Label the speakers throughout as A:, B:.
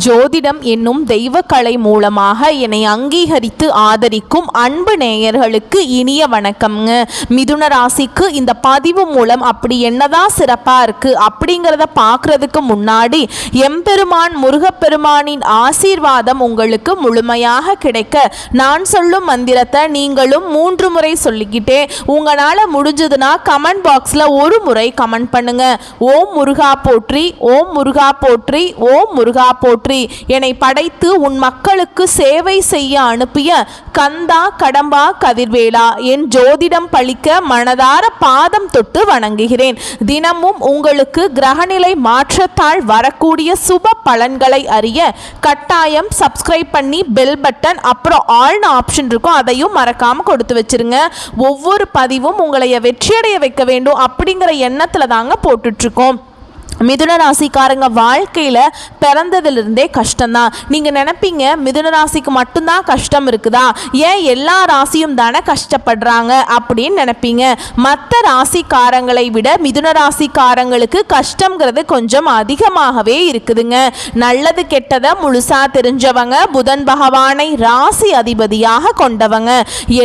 A: ஜோதிடம் என்னும் தெய்வக்கலை மூலமாக என்னை அங்கீகரித்து ஆதரிக்கும் அன்பு நேயர்களுக்கு இனிய வணக்கம்ங்க. மிதுன ராசிக்கு இந்த பதிவு மூலம் அப்படி என்னதான் சிறப்பாக இருக்குது அப்படிங்கிறத பார்க்குறதுக்கு முன்னாடி எம்பெருமான் முருகப்பெருமானின் ஆசீர்வாதம் உங்களுக்கு முழுமையாக கிடைக்க நான் சொல்லும் மந்திரத்தை நீங்களும் 3 முறை சொல்லிக்கிட்டே உங்களால் முடிஞ்சதுன்னா கமெண்ட் பாக்ஸில் ஒரு முறை கமெண்ட் பண்ணுங்க. ஓம் முருகா போற்றி, ஓம் முருகா போற்றி, ஓம் முருகா போற்றி. என்னை படைத்து உன் மக்களுக்கு சேவை செய்ய அனுப்பிய கந்தா கடம்பா கதிர்வேலா, என் ஜோதிடம் பழிக்க மனதார பாதம் தொட்டு வணங்குகிறேன். தினமும் உங்களுக்கு கிரகநிலை மாற்றத்தால் வரக்கூடிய சுப பலன்களை அறிய கட்டாயம் சப்ஸ்கிரைப் பண்ணி பெல் பட்டன் அப்புறம் ஆல்னு ஆப்ஷன் இருக்கும், அதையும் மறக்காம கொடுத்து வச்சிருங்க. ஒவ்வொரு பதிவும் உங்களை வெற்றியடைய வைக்க வேண்டும் அப்படிங்கிற எண்ணத்துல தாங்க போட்டுட்டு இருக்கோம். மிதுன ராசிக்காரங்க வாழ்க்கையில் பிறந்ததிலிருந்தே கஷ்டம்தான். நீங்கள் நினைப்பீங்க மிதுன ராசிக்கு மட்டும்தான் கஷ்டம் இருக்குதா, ஏன் எல்லா ராசியும் தானே கஷ்டப்படுறாங்க அப்படின்னு நினைப்பீங்க. மற்ற ராசிக்காரங்களை விட மிதுன ராசிக்காரங்களுக்கு கஷ்டங்கிறது கொஞ்சம் அதிகமாகவே இருக்குதுங்க. நல்லது கெட்டதை முழுசாக தெரிஞ்சவங்க, புதன் பகவானை ராசி அதிபதியாக கொண்டவங்க,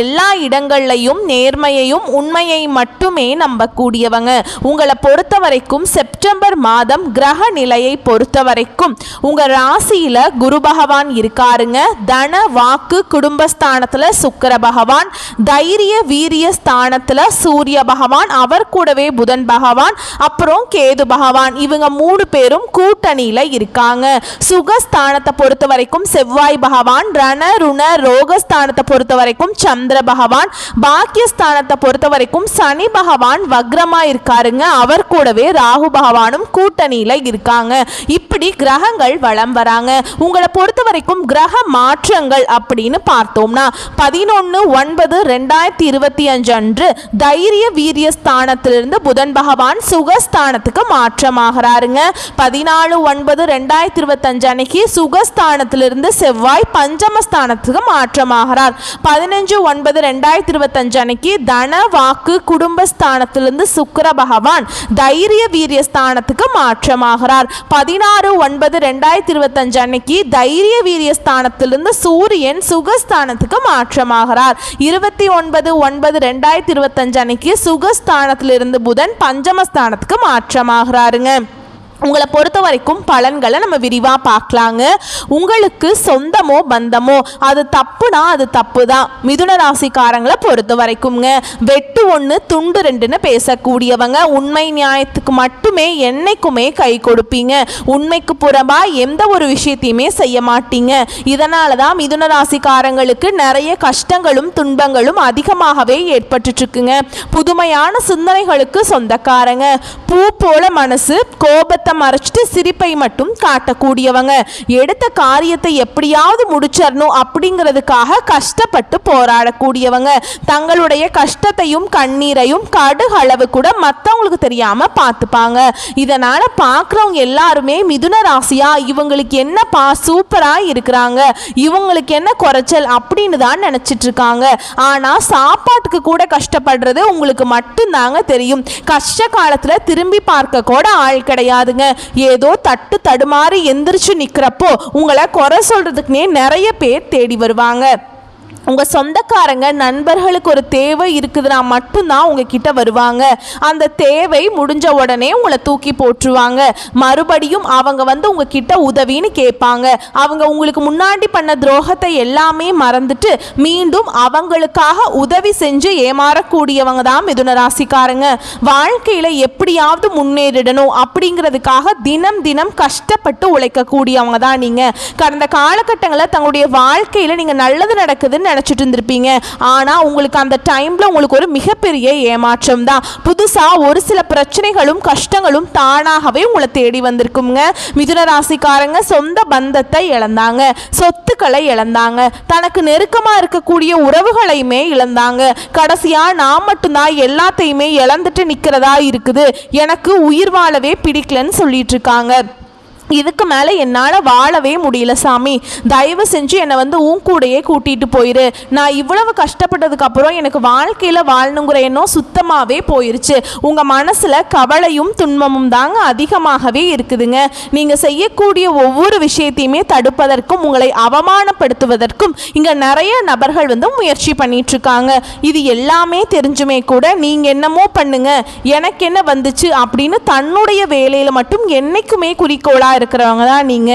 A: எல்லா இடங்கள்லையும் நேர்மையையும் உண்மையை மட்டுமே நம்பக்கூடியவங்க. உங்களை பொறுத்த வரைக்கும் செப்டம்பர் மாதம் கிரக நிலையை பொறுத்த வரைக்கும் உங்க ராசியில குரு பகவான் இருக்காருங்க. தன வாக்கு குடும்பஸ்தானத்துல சுக்கிர பகவான், தைரிய வீரிய ஸ்தானத்துல சூரிய பகவான், அவர் கூடவே புதன் பகவான், அப்புறம் கேது பகவான், இவங்க 3 பேரும் கூட்டணியில இருக்காங்க. சுகஸ்தானத்தை பொறுத்த வரைக்கும் செவ்வாய் பகவான், ரண ருண ரோகஸ்தானத்தை பொறுத்த வரைக்கும் சந்திர பகவான், பாக்கியஸ்தானத்தை பொறுத்த வரைக்கும் சனி பகவான் வக்ரமா இருக்காருங்க. அவர் கூடவே ராகு பகவானும் கூட்டணியில இருக்காங்க. இப்படி கிரகங்கள் வலம் வராங்க. உங்களை பொறுத்த வரைக்கும் கிரக மாற்றங்கள் அப்படின்னு பார்த்தோம்னா 11/9/2025 அன்று தைரிய வீரிய ஸ்தானத்திலிருந்து புதன் பகவான் சுகஸ்தானத்துக்கு மாற்றமாகிறாருங்க. 14/9/2025 அன்னைக்கு சுகஸ்தானத்திலிருந்து செவ்வாய் பஞ்சமஸ்தானத்துக்கு மாற்றமாகிறார். 15/9/2025 அன்னைக்கு தன வாக்கு குடும்பஸ்தானத்திலிருந்து சுக்கிர பகவான் தைரிய வீரிய ஸ்தானத்துக்கு மாற்றமாகிறார். 16/9/2025 அன்னைக்கு தைரிய வீரிய ஸ்தானத்திலிருந்து சூரியன் சுகஸ்தானத்துக்கு மாற்றமாகிறார். 29/9/2025 அன்னைக்கு சுகஸ்தானத்திலிருந்து புதன் பஞ்சமஸ்தானத்துக்கு மாற்றமாகிறாருங்க. உங்களை பொறுத்த வரைக்கும் பலன்களை நம்ம விரிவாக பார்க்கலாங்க. உங்களுக்கு சொந்தமோ பந்தமோ அது தப்புனா அது தப்பு தான். மிதுன ராசிக்காரங்களை பொறுத்த வரைக்கும்ங்க வெட்டு 1 துண்டு 2ன்னு பேசக்கூடியவங்க. உண்மை நியாயத்துக்கு மட்டுமே என்னைக்குமே கை கொடுப்பீங்க. உண்மைக்கு புறம்பா எந்த ஒரு விஷயத்தையுமே செய்ய மாட்டீங்க. இதனால தான் மிதுன ராசிக்காரங்களுக்கு நிறைய கஷ்டங்களும் துன்பங்களும் அதிகமாகவே ஏற்பட்டு இருக்குங்க. புதுமையான சிந்தனைகளுக்கு சொந்தக்காரங்க. பூ போல மனசு, கோபத்தை மறைச்சிட்டு சிரிப்பை மட்டும் காட்டக்கூடியவங்க. எடுத்த காரியத்தை எப்படியாவது முடிச்சிடணும் அப்படிங்கிறதுக்காக கஷ்டப்பட்டு போராடக்கூடியவங்க. தங்களுடைய கஷ்டத்தையும் கண்ணீரையும் கடுகளவு கூட மற்றவங்களுக்கு தெரியாம பார்த்துப்பாங்க. இதனால பார்க்குறவங்க எல்லாருமே மிதுன ராசியா இவங்களுக்கு என்னப்பா சூப்பரா இருக்கிறாங்க, இவங்களுக்கு என்ன குறைச்சல் அப்படின்னு தான் நினைச்சிட்டு இருக்காங்க. ஆனா சாப்பாட்டுக்கு கூட கஷ்டப்படுறது உங்களுக்கு மட்டும்தாங்க தெரியும். கஷ்ட காலத்துல திரும்பி பார்க்க கூட ஆள் கிடையாதுங்க. ஏதோ தட்டு தடுமாறி எந்திரிச்சு நிக்கிறப்போ உங்களை குறை சொல்றதுக்குனே நிறைய பேர் தேடி வருவாங்க. உங்கள் சொந்தக்காரங்க நண்பர்களுக்கு ஒரு தேவை இருக்குதுன்னா மட்டும்தான் உங்ககிட்ட வருவாங்க. அந்த தேவை முடிஞ்ச உடனே உங்களை தூக்கி போட்டுருவாங்க. மறுபடியும் அவங்க வந்து உங்ககிட்ட உதவின்னு கேட்பாங்க. அவங்க உங்களுக்கு முன்னாடி பண்ண துரோகத்தை எல்லாமே மறந்துட்டு மீண்டும் அவங்களுக்காக உதவி செஞ்சு ஏமாறக்கூடியவங்க தான் மிதுன ராசிக்காரங்க. வாழ்க்கையில் எப்படியாவது முன்னேறிடணும் அப்படிங்கிறதுக்காக தினம் தினம் கஷ்டப்பட்டு உழைக்கக்கூடியவங்க தான் நீங்கள். கடந்த காலகட்டங்களில் தங்களுடைய வாழ்க்கையில் நீங்கள் நல்லது நடக்குதுன்னு நினைச்சிட்டு இருந்திருப்பீங்க. ஆனா உங்களுக்கு அந்த டைம்ல உங்களுக்கு ஒரு மிகப்பெரிய ஏமாற்றம் தான். புதுசா ஒரு சில பிரச்சனைகளும் கஷ்டங்களும் தானாகவே உங்களை தேடி வந்திருக்குங்க. மிதுன ராசிக்காரங்க சொந்த பந்தத்தை இழந்தாங்க, சொத்துக்களை இழந்தாங்க, தனக்கு நெருக்கமா இருக்கக்கூடிய உறவுகளையுமே இழந்தாங்க. கடைசியா நான் மட்டும்தான் எல்லாத்தையுமே இழந்துட்டு நிக்கிறதா இருக்குது, எனக்கு உயிர் வாழவே பிடிக்கலன்னு சொல்லிட்டு இருக்காங்க. இதுக்கு மேலே என்னால் வாழவே முடியல சாமி, தயவு செஞ்சு என்னை உன் கூடையே கூட்டிகிட்டு போயிரு. நான் இவ்வளவு கஷ்டப்பட்டதுக்கப்புறம் எனக்கு வாழ்க்கையில் வாழணுங்கிற எண்ணம் சுத்தமாகவே போயிருச்சு. உங்கள் மனசில் கவலையும் துன்பமும் தாங்க அதிகமாகவே இருக்குதுங்க. நீங்கள் செய்யக்கூடிய ஒவ்வொரு விஷயத்தையுமே தடுப்பதற்கும் உங்களை அவமானப்படுத்துவதற்கும் இங்கே நிறைய நபர்கள் முயற்சி பண்ணிகிட்ருக்காங்க. இது எல்லாமே தெரிஞ்சுமே கூட நீங்கள் என்னமோ பண்ணுங்க, எனக்கு என்ன வந்துச்சு அப்படின்னு தன்னுடைய வேலையில் மட்டும் என்னைக்குமே குறிக்கோளாக இருக்கிறவங்க தான் நீங்க.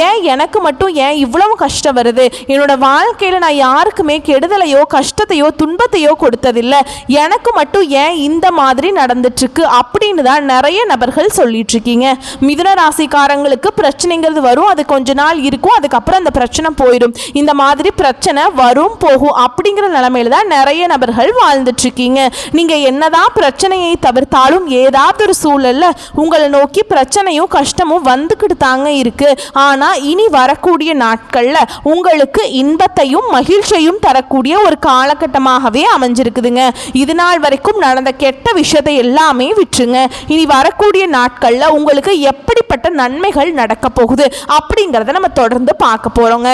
A: ஏன் எனக்கு மட்டும் ஏன் இவ்வளவு கஷ்டம் வருது? என்னோட வாழ்க்கையில நான் யாருக்குமே கெடுதலையோ கஷ்டத்தையோ துன்பத்தையோ கொடுத்ததில்லை, எனக்கு மட்டும் ஏன் இந்த மாதிரி நடந்துட்டு இருக்கு அப்படின்னு தான் நிறைய நபர்கள் சொல்லிட்டு இருக்கீங்க. மிதுன ராசிக்காரங்களுக்கு பிரச்சனைங்கிறது வரும், அது கொஞ்ச நாள் இருக்கும், அதுக்கப்புறம் அந்த பிரச்சனை போயிடும். இந்த மாதிரி பிரச்சனை வரும் போகும் அப்படிங்கிற நிலைமையில தான் நிறைய நபர்கள் வாழ்ந்துட்டு இருக்கீங்க. நீங்க என்னதான் பிரச்சனையை தவிர்த்தாலும் ஏதாவது ஒரு சூழல்ல உங்களை நோக்கி பிரச்சனையும் கஷ்டமும் வந்துக்கிட்டு தாங்க இருக்கு. ஆனா இனி வரக்கூடிய நாட்கள்ல உங்களுக்கு இன்பத்தையும் மகிழ்ச்சியையும் தரக்கூடிய ஒரு காலகட்டமாகவே அமைஞ்சிருக்குதுங்க. இது நாள் வரைக்கும் நடந்த கெட்ட விஷயத்தை எல்லாமே விட்டுருங்க. இனி வரக்கூடிய நாட்கள்ல உங்களுக்கு எப்படிப்பட்ட நன்மைகள் நடக்க போகுது அப்படிங்கிறத நம்ம தொடர்ந்து பார்க்க போறோங்க.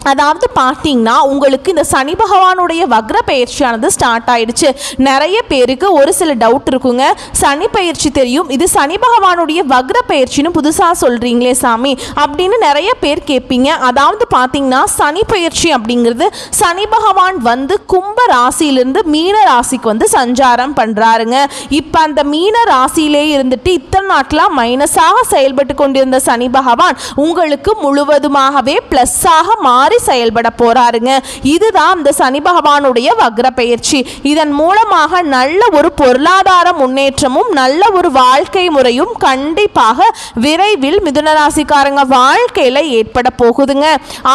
A: அதாவது பார்த்தீங்கன்னா உங்களுக்கு இந்த சனி பகவானுடைய வக்ர பயிற்சியானது ஸ்டார்ட் ஆயிடுச்சு. நிறைய பேருக்கு ஒரு சில டவுட் இருக்குங்க, சனி பயிற்சி தெரியும், இது சனி பகவானுடைய வக்ர பயிற்சின்னு புதுசாக சொல்கிறீங்களே சாமி அப்படின்னு நிறைய பேர் கேட்பீங்க. அதாவது பார்த்தீங்கன்னா சனி பயிற்சி அப்படிங்கிறது சனி பகவான் கும்ப ராசியிலிருந்து மீன ராசிக்கு சஞ்சாரம் பண்ணுறாருங்க. இப்போ அந்த மீன ராசியிலே இருந்துட்டு இத்தனை நாட்களாக மைனஸாக செயல்பட்டு கொண்டிருந்த சனி பகவான் உங்களுக்கு முழுவதுமாகவே ப்ளஸ்ஸாக மாறி செயல்பட போறாருங்க. இதுதான் இந்த சனி பகவானுடைய வக்ர பயிற்சி. இதன் மூலமாக நல்ல ஒரு பொருளாதார முன்னேற்றமும் நல்ல ஒரு வாழ்க்கை முறையும் கண்டிப்பாக விரைவில் மிதுன ராசிக்காரங்க வாழ்க்கையில ஏற்பட போகுதுங்க.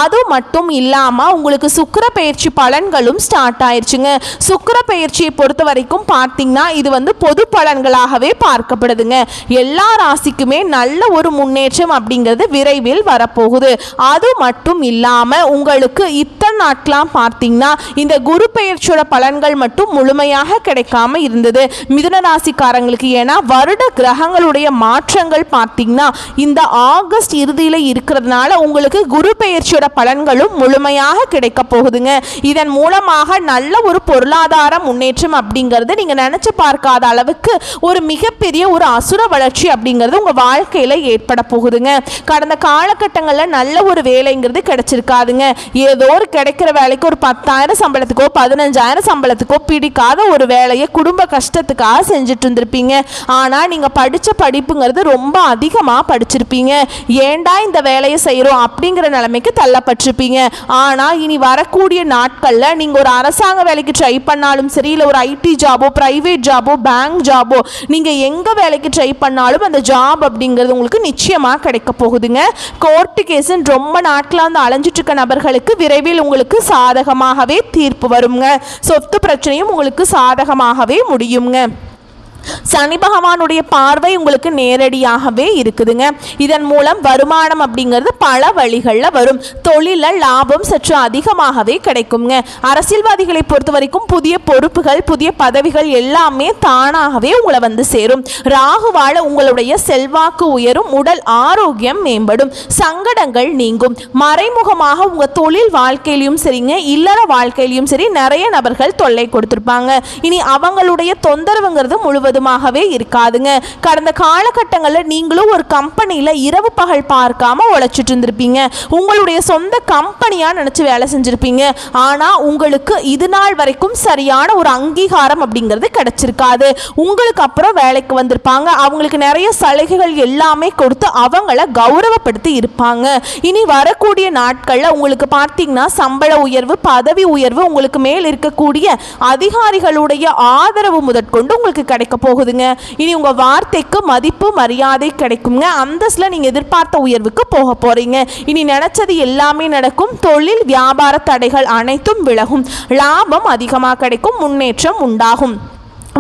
A: அது மட்டும் இல்லாம உங்களுக்கு சுக்கிர பயிற்சி பலன்களும் ஸ்டார்ட் ஆயிடுச்சுங்க. சுக்கிர பயிற்சியை பொறுத்த வரைக்கும் பார்த்தீங்கன்னா இது பொது பலன்களாகவே பார்க்கப்படுதுங்க. எல்லா ராசிக்குமே நல்ல ஒரு முன்னேற்றம் அப்படிங்கிறது விரைவில் வரப்போகுது. அது மட்டும் இல்லாம உங்களுக்கு இத்தனை நாட்களாம் பார்த்தீங்கன்னா இந்த குரு பெயர்ச்சியோட பலன்கள் மட்டும் முழுமையாக கிடைக்காம இருந்தது மிதுன ராசிக்காரங்களுக்கு. ஏன்னா வருட கிரகங்களுடைய மாற்றங்கள் பார்த்தீங்கன்னா இந்த ஆகஸ்ட் இறுதியில் இருக்கிறதுனால உங்களுக்கு குரு பெயர்ச்சியோட பலன்களும் முழுமையாக கிடைக்க போகுதுங்க. இதன் மூலமாக நல்ல ஒரு பொருளாதார முன்னேற்றம் அப்படிங்கிறது நீங்க நினைச்சு பார்க்காத அளவுக்கு ஒரு மிகப்பெரிய ஒரு அசுர வளர்ச்சி அப்படிங்கிறது உங்க வாழ்க்கையில ஏற்பட போகுதுங்க. கடந்த காலகட்டங்களில் நல்ல ஒரு வேலைங்கிறது கிடைச்சிருக்காதுங்க. ஏதோ ஒரு கிடைக்கிற வேலைக்கு ஒரு 10,000 சம்பளத்துக்கோ 15,000 சம்பளத்துக்கோ பிடிக்காத ஒரு வேலையை குடும்ப கஷ்டத்துக்காக செஞ்சுட்டு இருந்திருப்பீங்க. ஆனால் நீங்கள் படித்த படிப்புங்கிறது ரொம்ப அதிகமாக படிச்சிருப்பீங்க. ஏண்டா இந்த வேலையை செய்கிறோம் அப்படிங்கிற நிலைமைக்கு தள்ளப்பட்டிருப்பீங்க. ஆனால் இனி வரக்கூடிய நாட்களில் நீங்கள் ஒரு அரசாங்க வேலைக்கு ட்ரை பண்ணாலும் சரி, இல்லை ஒரு ஐடி ஜாபோ பிரைவேட் ஜாபோ பேங்க் ஜாபோ நீங்கள் எங்கே வேலைக்கு ட்ரை பண்ணாலும் அந்த ஜாப் அப்படிங்கிறது உங்களுக்கு நிச்சயமாக கிடைக்க போகுதுங்க. கோர்ட்டு கேஸுன்னு ரொம்ப நாட்களாக அலைஞ்சிட்டு இருக்க நபர்களுக்கு விரைவில் உங்களுக்கு சாதகமாகவே தீர்ப்பு வருங்க. சொத்து பிரச்சனையும் உங்களுக்கு சாதகமாகவே முடியுங்க. சனி பகவானுடைய பார்வை உங்களுக்கு நேரடியாகவே இருக்குதுங்க. இதன் மூலம் வருமானம் அப்படிங்கிறது பல வழிகளில் வரும். தொழிலில் லாபம் சற்று அதிகமாகவே கிடைக்குங்க. அரசியல்வாதிகளை பொறுத்த வரைக்கும் புதிய பொறுப்புகள் புதிய பதவிகள் எல்லாமே தானாகவே உங்களை சேரும். ராகுவால உங்களுடைய செல்வாக்கு உயரும், உடல் ஆரோக்கியம் மேம்படும், சங்கடங்கள் நீங்கும். மறைமுகமாக உங்க தொழில் வாழ்க்கையிலும் சரிங்க இல்லற வாழ்க்கையிலும் சரி நிறைய நபர்கள் தொல்லை கொடுத்திருப்பாங்க. இனி அவங்களுடைய தொந்தரவுங்கிறது முழுவதும் இருக்காதுங்க. கடந்த காலகட்டங்களில் நீங்களும் ஒரு கம்பெனியில் இரவு பகல் பார்க்காம உழைச்சிட்டு இருந்திருப்பீங்க. உங்களுடைய சொந்த கம்பெனியா நினைச்சு வேலை செஞ்சிருப்பீங்க. ஆனா உங்களுக்கு இது நாள் வரைக்கும் சரியான ஒரு அங்கீகாரம் அப்படிங்கிறது கிடைச்சிருக்காது. உங்களுக்கு அப்புறம் வேலைக்கு வந்திருப்பாங்க, அவங்களுக்கு நிறைய சலுகைகள் எல்லாமே கொடுத்து அவங்கள கௌரவப்படுத்தி இருப்பாங்க. இனி வரக்கூடிய நாட்கள்ல உங்களுக்கு பார்த்தீங்கன்னா சம்பள உயர்வு பதவி உயர்வு உங்களுக்கு மேல் இருக்கக்கூடிய அதிகாரிகளுடைய ஆதரவு முதற்கொண்டு உங்களுக்கு கிடைக்க போகுதுங்க. இனி உங்க வார்த்தைக்கு மதிப்பு மரியாதை கிடைக்குங்க. அந்தஸ்துல நீங்க எதிர்பார்த்த உயர்வுக்கு போக போறீங்க. இனி நினைச்சது எல்லாமே நடக்கும். தொழில் வியாபார தடைகள் அனைத்தும் விலகும். லாபம் அதிகமாக கிடைக்கும். முன்னேற்றம் உண்டாகும்.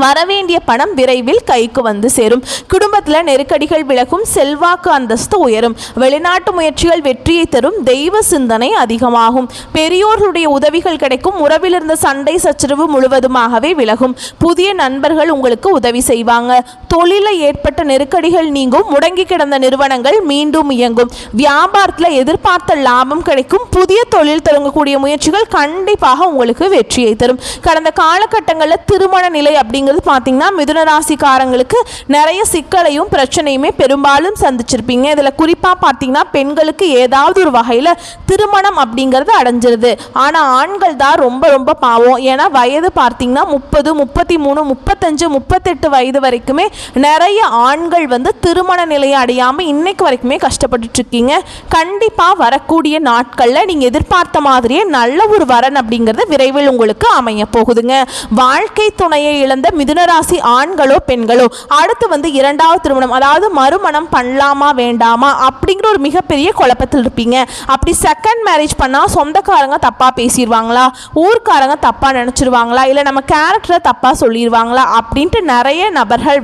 A: வரவேண்டிய பணம் விரைவில் கைக்கு வந்து சேரும். குடும்பத்தில் நெருக்கடிகள் விலகும், செல்வாக்கு அந்தஸ்து உயரும், வெளிநாட்டு முயற்சிகள் வெற்றியை தரும், தெய்வ சிந்தனை அதிகமாகும், பெரியோர்களுடைய உதவிகள் கிடைக்கும், உறவில் இருந்த சண்டை சச்சரவு முழுவதுமாகவே விலகும், புதிய நண்பர்கள் உங்களுக்கு உதவி செய்வாங்க, தொழிலில் ஏற்பட்ட நெருக்கடிகள் நீங்கும், முடங்கி கிடந்த நிறுவனங்கள் மீண்டும் இயங்கும், வியாபாரத்தில் எதிர்பார்த்த லாபம் கிடைக்கும், புதிய தொழில் தொடங்கக்கூடிய முயற்சிகள் கண்டிப்பாக உங்களுக்கு வெற்றியை தரும். கடந்த காலகட்டங்களில் திருமண நிலை அப்படிங்கிறது பார்த்தீங்கன்னா மிதுன ராசிக்காரங்களுக்கு நிறைய சிக்கலையும் பிரச்சனையுமே பெரும்பாலும் சந்திச்சிருப்பீங்க. இதில் குறிப்பாக பார்த்தீங்கன்னா பெண்களுக்கு ஏதாவது ஒரு வகையில் திருமணம் அப்படிங்கிறது அடைஞ்சிருது. ஆனால் ஆண்கள் தான் ரொம்ப ரொம்ப பாவம். ஏன்னா வயது பார்த்தீங்கன்னா 30, 33, 35, 38 வயது வரைக்குமே நிறைய ஆண்கள் திருமண நிலையை அடையாமல் இன்னைக்கு வரைக்குமே கஷ்டப்பட்டு இருக்கீங்க. கண்டிப்பாக வரக்கூடிய நாட்களில் நீங்கள் எதிர்பார்த்த மாதிரியே நல்ல ஒரு வரன் அப்படிங்கிறது விரைவில் உங்களுக்கு அமைய போகுதுங்க. வாழ்க்கை துணையை இழந்த மிதுனராசி ஆண்களோ பெண்களோ அடுத்து இரண்டாவது திருமணம், அதாவது மறுமணம் பண்ணலாமா வேண்டாமா அப்படிங்கிற ஒரு மிகப்பெரிய குழப்பத்தில் இருப்பீங்க. அப்படி செகண்ட் மேரேஜ் பண்ணால் சொந்தக்காரங்க தப்பாக பேசிடுவாங்களா, ஊர்க்காரங்க தப்பாக நினச்சிருவாங்களா, இல்லை நம்ம கேரக்டரை தப்பாக சொல்லிடுவாங்களா அப்படின்ட்டு நிறைய நபர்கள்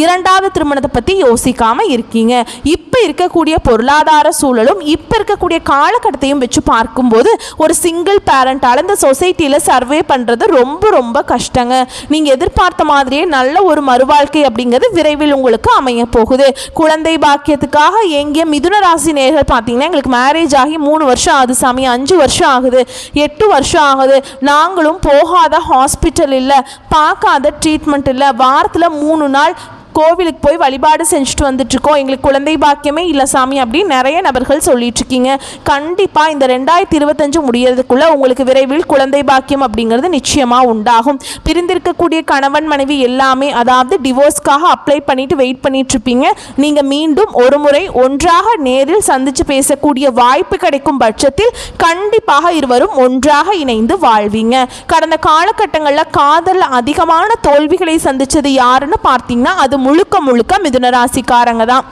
A: இரண்டாவது திருமணத்தை பற்றி யோசிக்காமல் இருக்கீங்க. இப்போ இருக்கக்கூடிய பொருளாதார சூழலும் இப்போ இருக்கக்கூடிய காலகட்டத்தையும் வச்சு பார்க்கும்போது ஒரு சிங்கிள் பேரண்டால் இந்த சொசைட்டியில் சர்வே பண்ணுறது ரொம்ப ரொம்ப கஷ்டங்க. நீங்கள் எதிர்பார்த்த மாதிரியே நல்ல ஒரு மறுவாழ்க்கை அப்படிங்கிறது விரைவில் உங்களுக்கு அமைய போகுது. குழந்தை பாக்கியத்துக்காக எங்கிய மிதுன ராசி நேயர்கள் பார்த்தீங்கன்னா எங்களுக்கு மேரேஜ் ஆகி 3 வருஷம் ஆகுது சாமி, 5 வருஷம் ஆகுது, 8 வருஷம் ஆகுது, நாங்களும் போகாத ஹாஸ்பிட்டல் இல்லை, பார்க்காத ட்ரீட்மெண்ட் இல்லை, வாரத்தில் 3 நாள் கோவிலுக்கு போய் வழிபாடு செஞ்சுட்டு வந்துட்டுருக்கோம், எங்களுக்கு குழந்தை பாக்கியமே இல்லை சாமி அப்படின்னு நிறைய நபர்கள் சொல்லிட்டு இருக்கீங்க. கண்டிப்பாக இந்த 2025 முடியறதுக்குள்ள உங்களுக்கு விரைவில் குழந்தை பாக்கியம் அப்படிங்கிறது நிச்சயமாக உண்டாகும். பிரிந்திருக்கக்கூடிய கணவன் மனைவி எல்லாமே அதாவது டிவோர்ஸ்க்காக அப்ளை பண்ணிட்டு வெயிட் பண்ணிட்டு இருப்பீங்க. நீங்கள் மீண்டும் ஒரு முறை ஒன்றாக நேரில் சந்தித்து பேசக்கூடிய வாய்ப்பு கிடைக்கும் பட்சத்தில் கண்டிப்பாக இருவரும் ஒன்றாக இணைந்து வாழ்வீங்க. கடந்த காலகட்டங்களில் காதல் அதிகமான தோல்விகளை சந்தித்தது யாருன்னு பார்த்தீங்கன்னா அது முழுக்க முழுக்க மிதுன ராசிக்காரங்க தான்.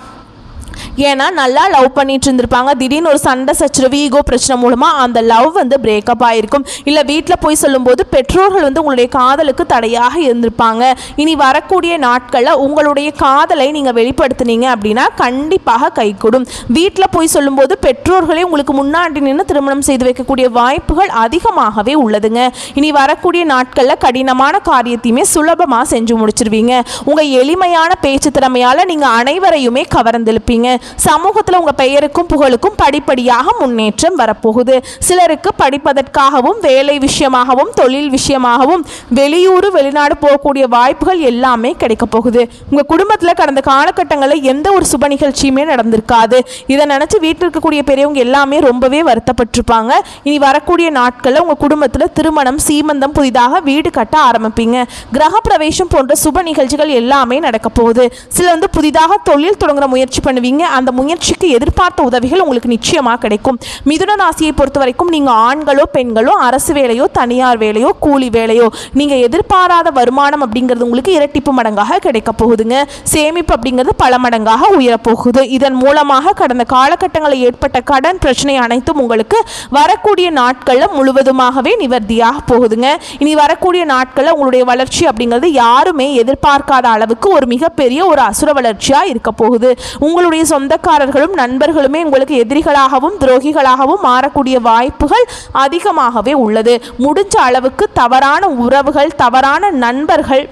A: ஏன்னா நல்லா லவ் பண்ணிட்டு இருந்திருப்பாங்க, திடீர்னு ஒரு சண்டை சச்சரவு ஈகோ பிரச்சனை மூலமாக அந்த லவ் பிரேக்கப் ஆகிருக்கும். இல்லை வீட்டில் போய் சொல்லும்போது பெற்றோர்கள் உங்களுடைய காதலுக்கு தடையாக இருந்திருப்பாங்க. இனி வரக்கூடிய நாட்களில் உங்களுடைய காதலை நீங்கள் வெளிப்படுத்தினீங்க அப்படின்னா கண்டிப்பாக கைகூடும். வீட்டில் போய் சொல்லும்போது பெற்றோர்களே உங்களுக்கு முன்னாடி நின்று திருமணம் செய்து வைக்கக்கூடிய வாய்ப்புகள் அதிகமாகவே உள்ளதுங்க. இனி வரக்கூடிய நாட்களில் கடினமான காரியத்தையுமே சுலபமாக செஞ்சு முடிச்சிருவீங்க. உங்கள் எளிமையான பேச்சு திறமையால் நீங்கள் அனைவரையுமே கவர்ந்திருப்பீங்க. சமூகத்தில் உங்க பெயருக்கும் புகழுக்கும் படிப்படியாக முன்னேற்றம் வரப்போகுது. சிலருக்கு படிப்பதற்காகவும் வேலை விஷயமாகவும் தொழில் விஷயமாகவும் வெளியூர் வெளிநாடு போகக்கூடிய வாய்ப்புகள் எல்லாமே கிடைக்க போகுது. உங்க குடும்பத்தில் கடந்த காலகட்டங்களில் எந்த ஒரு சுப நிகழ்ச்சியுமே நடந்திருக்காது. இதை நினைச்சு வீட்டில் இருக்கக்கூடிய பெரியவங்க எல்லாமே ரொம்பவே வருத்தப்பட்டிருப்பாங்க. இனி வரக்கூடிய நாட்களில் உங்க குடும்பத்தில் திருமணம், சீமந்தம், புதிதாக வீடு கட்ட ஆரம்பிப்பீங்க. கிரக பிரவேசம் போன்ற சுப நிகழ்ச்சிகள் எல்லாமே நடக்க போகுது. சில புதிதாக தொழில் தொடங்குற முயற்சி பண்ணுவீங்க. அந்த முயற்சிக்கு எதிர்பார்த்த உதவிகள் உங்களுக்கு நிச்சயமாக கிடைக்கும். மிதுன ராசியை பொறுத்த வரைக்கும் நீங்கள் ஆண்களோ பெண்களோ அரசு வேலையோ தனியார் வேலையோ கூலி வேலையோ நீங்கள் எதிர்பாராத வருமானம் அப்படிங்கிறது உங்களுக்கு இரட்டிப்பு மடங்காக கிடைக்க போகுதுங்க. சேமிப்பு அப்படிங்கிறது பல மடங்காக உயரப்போகுது. இதன் மூலமாக கடந்த காலகட்டங்களில் ஏற்பட்ட கடன் பிரச்சனை அனைத்தும் உங்களுக்கு வரக்கூடிய நாட்களில் முழுவதுமாகவே நிவர்த்தியாக போகுதுங்க. இனி வரக்கூடிய நாட்களில் உங்களுடைய வளர்ச்சி அப்படிங்கிறது யாருமே எதிர்பார்க்காத அளவுக்கு ஒரு மிகப்பெரிய ஒரு அசுர வளர்ச்சியாக இருக்க போகுது. உங்களுடைய சொந்தக்காரர்களும் நண்பர்களுமே உங்களுக்கு எதிரிகளாகவும் துரோகிகளாகவும் மாறக்கூடிய வாய்ப்புகள் அதிகமாகவே உள்ளது. முடிஞ்ச அளவுக்கு தவறான உறவுகள், தவறான நண்பர்கள்,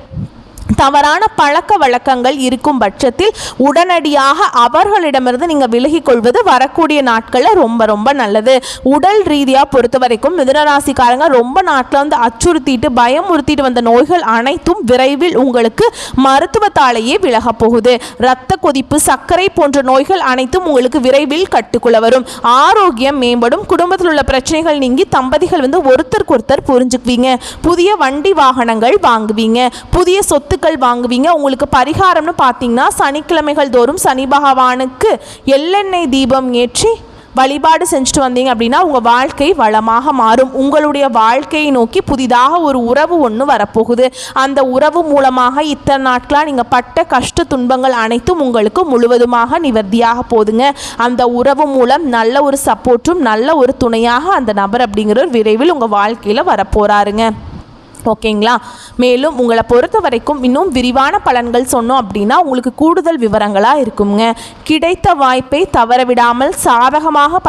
A: தவறான பழக்க வழக்கங்கள் இருக்கும் பட்சத்தில் உடனடியாக அவர்களிடமிருந்து நீங்கள் விலகிக் கொள்வது வரக்கூடிய நாட்களில் ரொம்ப ரொம்ப நல்லது. உடல் ரீதியாக பொறுத்த வரைக்கும் மிதுனராசிக்காரங்க ரொம்ப நாட்டில் அச்சுறுத்திட்டு பயமுறுத்திட்டு வந்த நோய்கள் அனைத்தும் விரைவில் உங்களுக்கு மருத்துவத்தாலேயே விலக போகுது. இரத்த கொதிப்பு, சர்க்கரை போன்ற நோய்கள் அனைத்தும் உங்களுக்கு விரைவில் கட்டுக்குள்ள வரும். ஆரோக்கியம் மேம்படும். குடும்பத்தில் உள்ள பிரச்சனைகள் நீங்கி தம்பதிகள் ஒருத்தருக்கு ஒருத்தர் புரிஞ்சுக்குவீங்க. புதிய வண்டி வாகனங்கள் வாங்குவீங்க. புதிய சொத்துக்கள் வாங்குவீங்க. உங்களுக்கு பரிகாரம்னு பார்த்தீங்கன்னா சனிக்கிழமைகள் தோறும் சனி பகவானுக்கு எள்ளெண்ணெய் தீபம் ஏற்றி வழிபாடு செஞ்சுட்டு வந்தீங்க அப்படின்னா உங்கள் வாழ்க்கை வளமாக மாறும். உங்களுடைய வாழ்க்கையை நோக்கி புதிதாக ஒரு உறவு ஒன்று வரப்போகுது. அந்த உறவு மூலமாக இத்தனை நாட்களாக நீங்கள் பட்ட கஷ்ட துன்பங்கள் அனைத்தும் உங்களுக்கு முழுவதுமாக நிவர்த்தியாக போதுங்க. அந்த உறவு மூலம் நல்ல ஒரு சப்போர்ட்டும் நல்ல ஒரு துணையாக அந்த நபர் அப்படிங்கிற விரைவில் உங்கள் வாழ்க்கையில் வரப்போகிறாருங்க. ஓகேங்களா? மேலும் உங்களை பொறுத்த வரைக்கும் இன்னும் விரிவான பலன்கள் சொன்னோம் அப்படின்னா உங்களுக்கு கூடுதல் விவரங்களாக இருக்குங்க. கிடைத்த வாய்ப்பை தவறவிடாமல் சாதகமாக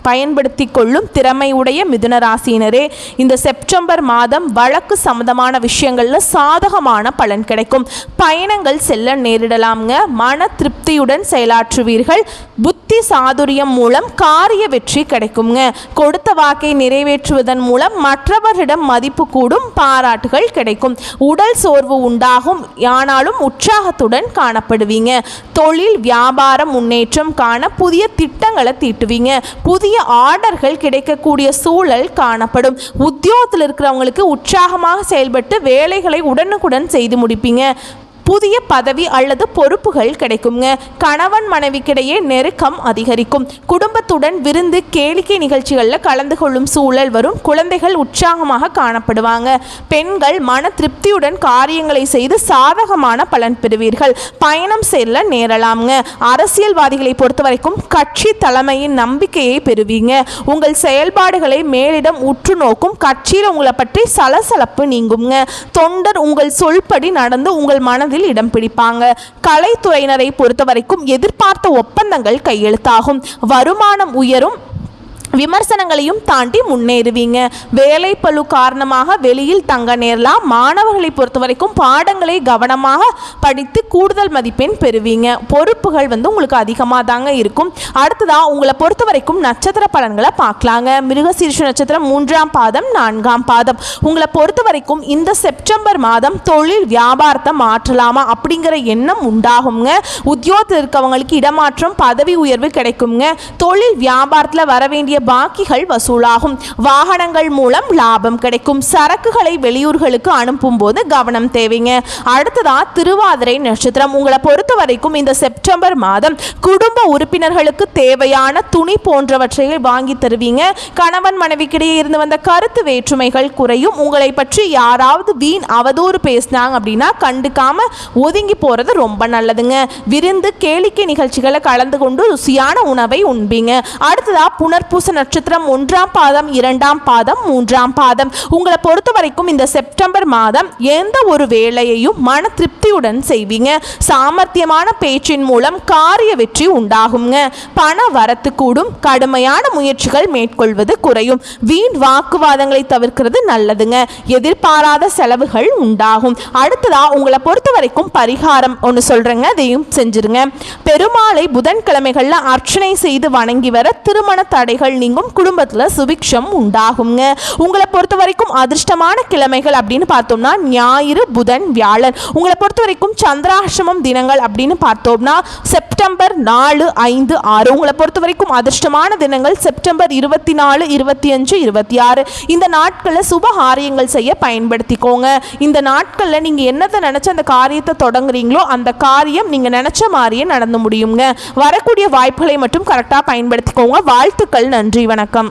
A: பயன்படுத்தி கொள்ளும் திறமையுடைய மிதுன ராசியினரே, இந்த செப்டம்பர் மாதம் வழக்கு சம்பந்தமான விஷயங்களில் சாதகமான பலன் கிடைக்கும். பயணங்கள் செல்ல நேரிடலாம்ங்க. மன திருப்தியுடன் செயலாற்றுவீர்கள். புத்தி சாதுரியம் மூலம் காரிய வெற்றி கிடைக்குங்க. கொடுத்த வாக்கை நிறைவேற்றுவதன் மூலம் மற்றவரிடம் மதிப்பு கூடும். பாராட்டுகள் கிடைக்கும். உடல் சோர்வு உண்டாகும், ஆனாலும் உற்சாகத்துடன் காணப்படுவீங்க. தொழில் வியாபாரம் முன்னேற்றம் காண புதிய திட்டங்களை தீட்டுவீங்க. புதிய ஆர்டர்கள் கிடைக்கக்கூடிய சூழல் காணப்படும். உத்தியோகத்தில் இருக்கிறவங்களுக்கு உற்சாகமாக செயல்பட்டு வேலைகளை உடனுக்குடன் செய்து முடிப்பீங்க. புதிய பதவி அல்லது பொறுப்புகள் கிடைக்குங்க. கணவன் மனைவிக்கிடையே நெருக்கம் அதிகரிக்கும். குடும்பத்துடன் விருந்து கேளிக்கை நிகழ்ச்சிகளில் கலந்து கொள்ளும் சூழல் வரும். குழந்தைகள் உற்சாகமாக காணப்படுவாங்க. பெண்கள் மன திருப்தியுடன் காரியங்களை செய்து சாதகமான பலன் பெறுவீர்கள். பயணம் செல்ல நேரலாம்ங்க. அரசியல்வாதிகளை பொறுத்த வரைக்கும் கட்சி தலைமையின் நம்பிக்கையை பெறுவீங்க. உங்கள் செயல்பாடுகளை மேலிடம் உற்று நோக்கும். கட்சியில் உங்களை பற்றி சலசலப்பு நீங்குங்க. தொண்டர் உங்கள் சொல்படி நடந்து உங்கள் மனதில் இடம் பிடிப்பாங்க. கலைத்துறையினரை பொறுத்த வரைக்கும் எதிர்பார்த்த ஒப்பந்தங்கள் கையெழுத்தாகும். வருமானம் உயரும். விமர்சனங்களையும் தாண்டி முன்னேறுவீங்க. வேலை பளு காரணமாக வெளியில் தங்க நேரலாம். மாணவர்களை பொறுத்த வரைக்கும் பாடங்களை கவனமாக படித்து கூடுதல் மதிப்பெண் பெறுவீங்க. பொறுப்புகள் உங்களுக்கு அதிகமாக தாங்க இருக்கும். அடுத்ததாக உங்களை பொறுத்த வரைக்கும் நட்சத்திர பலன்களை பார்க்கலாங்க. மிருகசீரிஷ நட்சத்திரம் 3ஆம் பாதம் 4ஆம் பாதம். உங்களை பொறுத்த வரைக்கும் இந்த செப்டம்பர் மாதம் தொழில் வியாபாரத்தை மாற்றலாமா அப்படிங்கிற எண்ணம் உண்டாகுங்க. உத்தியோகத்தில் இருக்கவங்களுக்கு இடமாற்றம் பதவி உயர்வு கிடைக்குங்க. தொழில் வியாபாரத்தில் வர வேண்டிய பாக்கிகள் வசூலாகும். வாகனங்கள் மூலம் லாபம் கிடைக்கும். சரக்குகளை வெளியூர்களுக்கு அனுப்பும் போது கவனம் தேவைங்க. அடுத்ததா திருவாதிரை நட்சத்திரம். உங்களை பொறுத்த வரைக்கும் இந்த செப்டம்பர் மாதம் குடும்ப உறுப்பினர்களுக்கு தேவையான துணி போன்றவற்றை வாங்கி தருவீங்க. கணவன் மனைவிக்கிடையே இருந்து வந்த கருத்து வேற்றுமைகள் குறையும். உங்களை பற்றி யாராவது வீண் அவதூறு பேசினாங்க அப்படின்னா கண்டுக்காம ஒதுங்கி போறது ரொம்ப நல்லதுங்க. விருந்து கேளிக்கை நிகழ்ச்சிகளை கலந்து கொண்டு ருசியான உணவை உண்பீங்க. அடுத்ததா புனர்பூச நட்சத்திரம் 1ஆம் பாதம் 2ஆம் பாதம் 3ஆம் பாதம். உங்களை பொறுத்த வரைக்கும் இந்த செப்டம்பர் மாதம் எந்த ஒரு வேலையையும் மன திருப்தியுடன் செய்வீங்க. சாமர்த்தியமான பேச்சின் மூலம் காரிய வெற்றி உண்டாகுங்க. பண வரத்து கூடும். கடுமையான முயற்சிகள் மேற்கொள்வது குறையும். வீண் வாக்குவாதங்களை தவிர்க்கிறது நல்லதுங்க. எதிர்பாராத செலவுகள் உண்டாகும். அடுத்ததா உங்களை பொறுத்த வரைக்கும் பரிகாரம் ஒன்று சொல்றேங்க, அதையும் செஞ்சிருங்க. பெருமாளை புதன்கிழமைகள்ல அர்ச்சனை செய்து வணங்கி வர திருமண தடைகள் நீங்கும். குடும்பத்தில் சுபிக்ஷம் உண்டாகுங்க. உங்களை பொறுத்த வரைக்கும் அதிர்ஷ்டமான கிழமைகள் அப்படின்னு பார்த்தோம்னா ஞாயிறு, புதன், வியாழன். உங்களை பொறுத்த வரைக்கும் சந்திராஷ்டமம் தினங்கள் அப்படின்னு பார்த்தோம்னா செப்டம்பர் 4, 5, 6. உங்களை பொறுத்த வரைக்கும் அதிர்ஷ்டமான தினங்கள் செப்டம்பர் 24, 25, 26. இந்த நாட்களில் சுப காரியங்கள் செய்ய பயன்படுத்திக்கோங்க. இந்த நாட்களில் நீங்கள் என்னத்தை நினைச்ச அந்த காரியத்தை தொடங்குறீங்களோ அந்த காரியம் நீங்கள் நினைச்ச மாதிரியே நடந்து முடியுங்க. வரக்கூடிய வாய்ப்புகளை மட்டும் கரெக்டாக பயன்படுத்திக்கோங்க. வாழ்த்துக்கள். நன்றி. வணக்கம்.